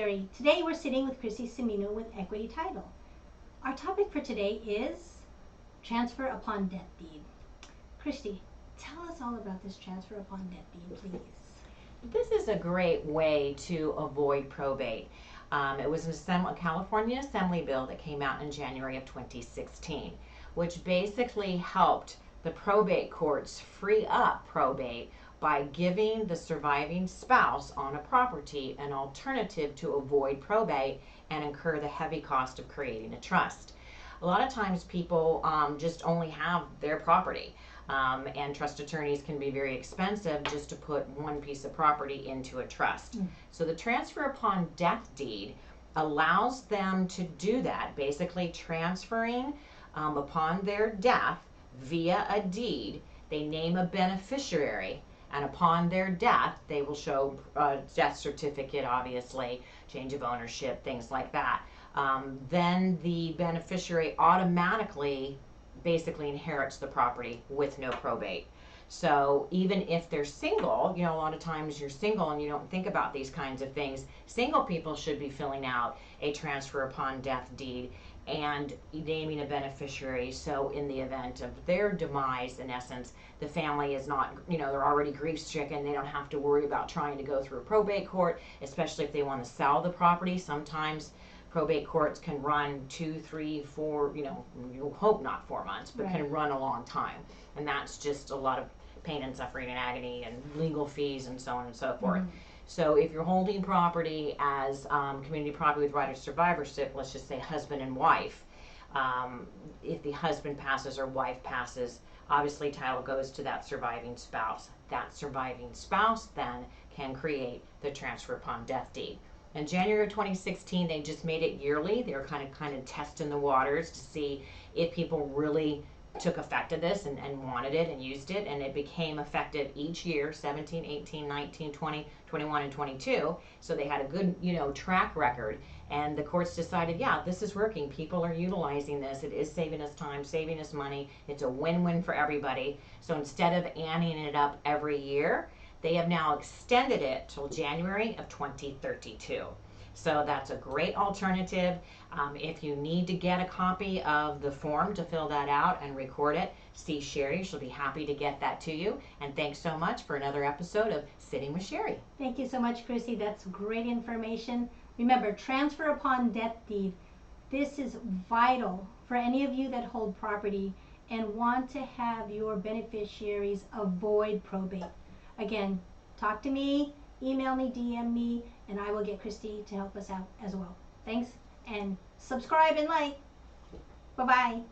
Sherry. Today we're sitting with Christy Semino with Equity Title. Our topic for today is transfer upon death deed. Christy, tell us all about this transfer upon death deed, please. This is a great way to avoid probate. It was a California Assembly bill that came out in January of 2016, which basically helped the probate courts free up probate by giving the surviving spouse on a property an alternative to avoid probate and incur the heavy cost of creating a trust. A lot of times people just only have their property, and trust attorneys can be very expensive just to put one piece of property into a trust. So the transfer upon death deed allows them to do that, basically transferring upon their death via a deed. They name a beneficiary, and upon their death they will show a death certificate, obviously, change of ownership, things like that. Then the beneficiary automatically basically inherits the property with no probate. So even if they're single, a lot of times you're single and you don't think about these kinds of things. Single people should be filling out a transfer upon death deed and naming a beneficiary, so in the event of their demise, in essence, the family is not, they're already grief stricken. They don't have to worry about trying to go through a probate court, especially if they want to sell the property. Sometimes probate courts can run 2, 3, 4, you hope not 4 months, but Right. can run a long time. And that's just a lot of pain and suffering and agony and legal fees and so on and so forth. So if you're holding property as community property with right of survivorship, let's just say husband and wife, if the husband passes or wife passes, obviously title goes to that surviving spouse. That surviving spouse then can create the transfer upon death deed. In January of 2016, they just made it yearly. They were kind of testing the waters to see if people really took effect of this and wanted it and used it, and it became effective each year, 17, 18, 19, 20, 21, and 22. So they had a good, track record, and the courts decided, yeah, this is working. People are utilizing this. It is saving us time, saving us money. It's a win-win for everybody. So instead of anteing it up every year, they have now extended it till January of 2032. So that's a great alternative. If you need to get a copy of the form to fill that out and record it, see Sherry. She'll be happy to get that to you. And thanks so much for another episode of Sitting with Sherry. Thank you so much, Christy. That's great information. Remember, transfer upon death deed. This is vital for any of you that hold property and want to have your beneficiaries avoid probate. Again, talk to me, email me, DM me, and I will get Christy to help us out as well. Thanks, and subscribe and like. Bye-bye.